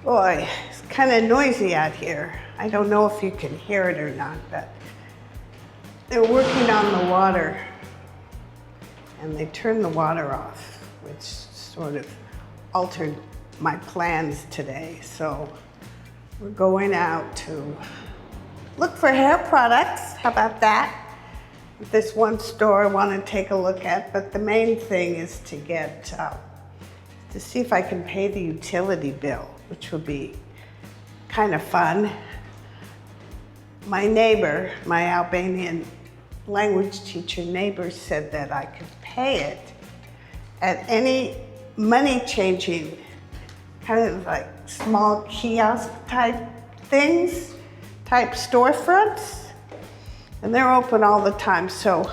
Boy, it's kind of noisy out here. I don't know if you can hear it or not, but they're working on the water and they turned the water off, which sort of altered my plans today. So we're going out to look for hair products. How about that? This one store I want to take a look at, but the main thing is to get, to see if I can pay the utility bill, which would be kind of fun. My neighbor, my Albanian language teacher neighbor, said that I could pay it at any money changing, kind of like small kiosk type things, type storefronts. And they're open all the time. So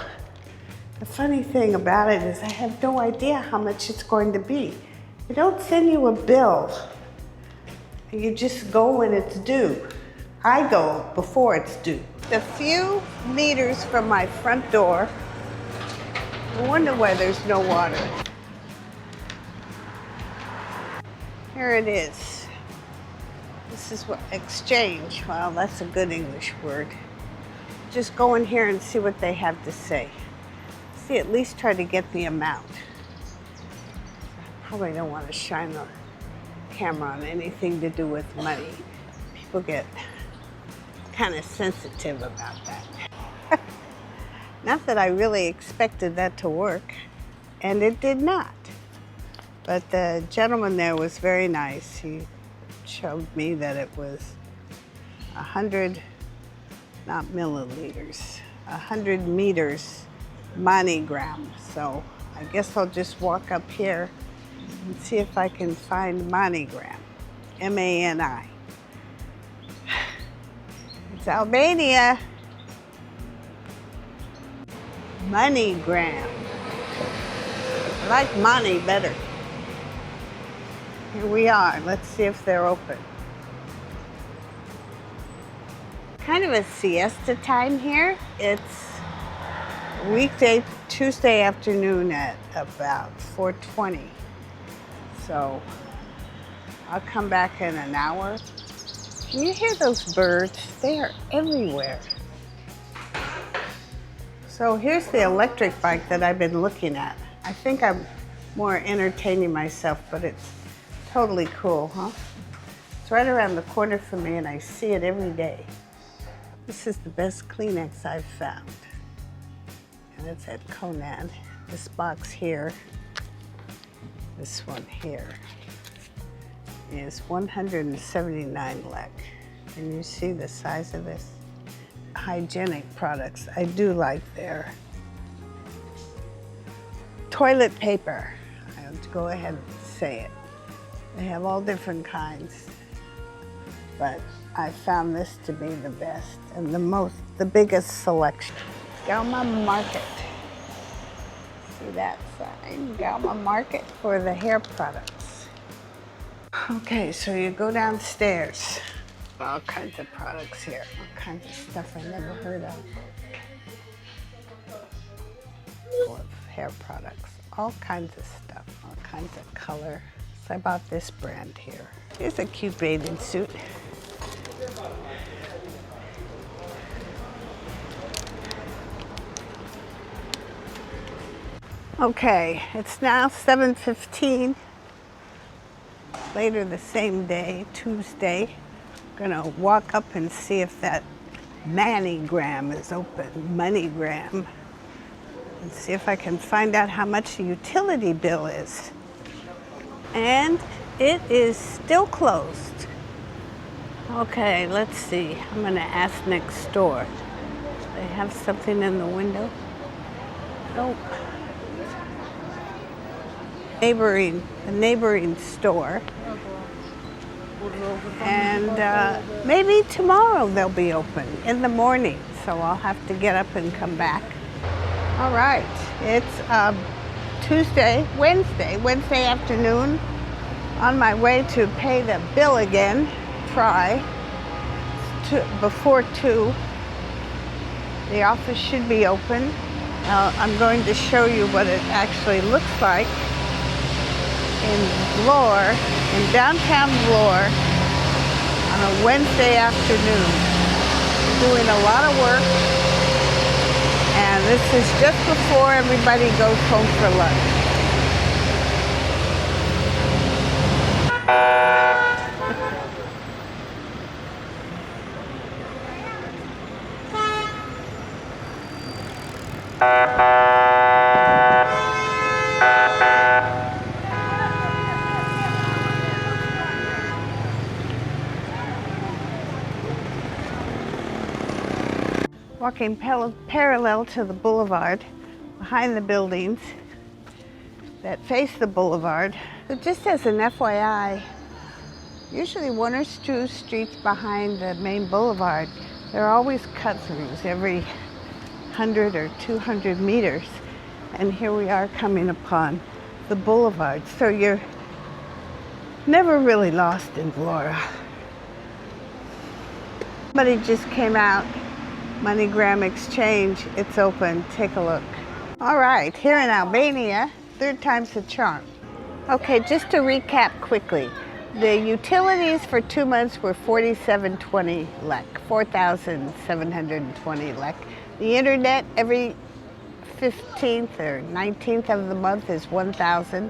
the funny thing about it is I have no idea how much it's going to be. They don't send you a bill. You just go when it's due. I go before it's due. A few meters from my front door. I wonder why there's no water. Here it is. This is what exchange. Well, that's a good English word. Just go in here and see what they have to say. See, at least try to get the amount. I probably don't want to shine the camera on anything to do with money. People get kind of sensitive about that. Not that I really expected that to work, and it did not. But the gentleman there was very nice. He showed me that it was 100, not milliliters, 100 meters manigram. So I guess I'll just walk up here and see if I can find manigram, M-A-N-I. It's Albania. Moneygram. I like money better. Here we are. Let's see if they're open. Kind of a siesta time here. It's weekday, Tuesday afternoon at about 4:20. So I'll come back in an hour. Can you hear those birds? They are everywhere. So here's the electric bike that I've been looking at. I think I'm more entertaining myself, but it's totally cool, huh? It's right around the corner from me and I see it every day. This is the best Kleenex I've found. And it's at Conan. This box here, this one here, is 179 lek. And you see the size of this? Hygienic products. I do like their toilet paper. I'll go ahead and say it. They have all different kinds, but I found this to be the best and the biggest selection. Galma Market. See that sign? Galma Market for the hair products. Okay, so you go downstairs. All kinds of products here. All kinds of stuff I never heard of. Full of hair products. All kinds of stuff. All kinds of color. So I bought this brand here. Here's a cute bathing suit. Okay, it's now 7:15. Later the same day, Tuesday. I'm gonna walk up and see if that manigram is open, moneygram, and see if I can find out how much the utility bill is. And it is still closed. Okay, let's see. I'm gonna ask next door. They have something in the window? Nope. The neighboring store. And maybe tomorrow they'll be open in the morning, so I'll have to get up and come back. All right, it's Wednesday afternoon, on my way to pay the bill again, before 2. The office should be open. I'm going to show you what it actually looks like in Vlorë, in downtown Vlorë. on a Wednesday afternoon. We're doing a lot of work, and this is just before everybody goes home for lunch. Walking parallel to the boulevard, behind the buildings that face the boulevard. So just as an FYI, usually one or two streets behind the main boulevard, there are always cut-throughs every 100 or 200 meters. And here we are coming upon the boulevard. So you're never really lost in Vlorë. Somebody just came out. MoneyGram Exchange, it's open, take a look. All right, here in Albania, third time's the charm. Okay, just to recap quickly. The utilities for 2 months were 4720 lek, 4,720 lek. The internet every 15th or 19th of the month is 1,000.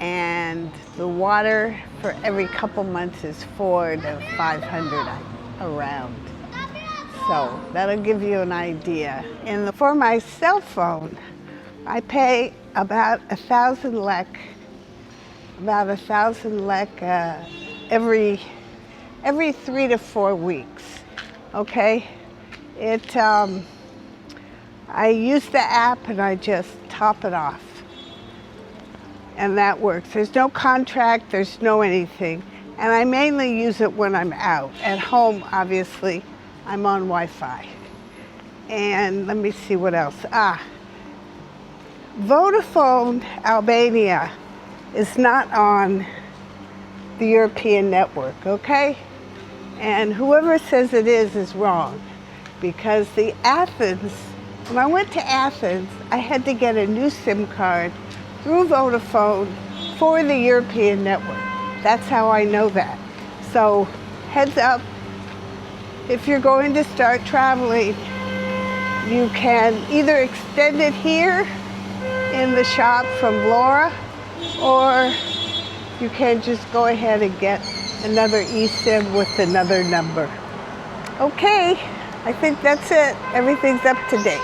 And the water for every couple months is 400 to 500 around. So that'll give you an idea. And for my cell phone, I pay about 1,000 lek, every 3 to 4 weeks. Okay, I use the app and I just top it off, and that works. There's no contract, there's no anything, and I mainly use it when I'm out. At home, obviously, I'm on Wi-Fi. And let me see what else. Vodafone Albania is not on the European network, okay? And whoever says it is wrong, because the Athens, when I went to Athens, I had to get a new SIM card through Vodafone for the European network. That's how I know that. So heads up, if you're going to start traveling, you can either extend it here in the shop from Vlorë, or you can just go ahead and get another eSIM with another number. Okay, I think that's it. Everything's up to date.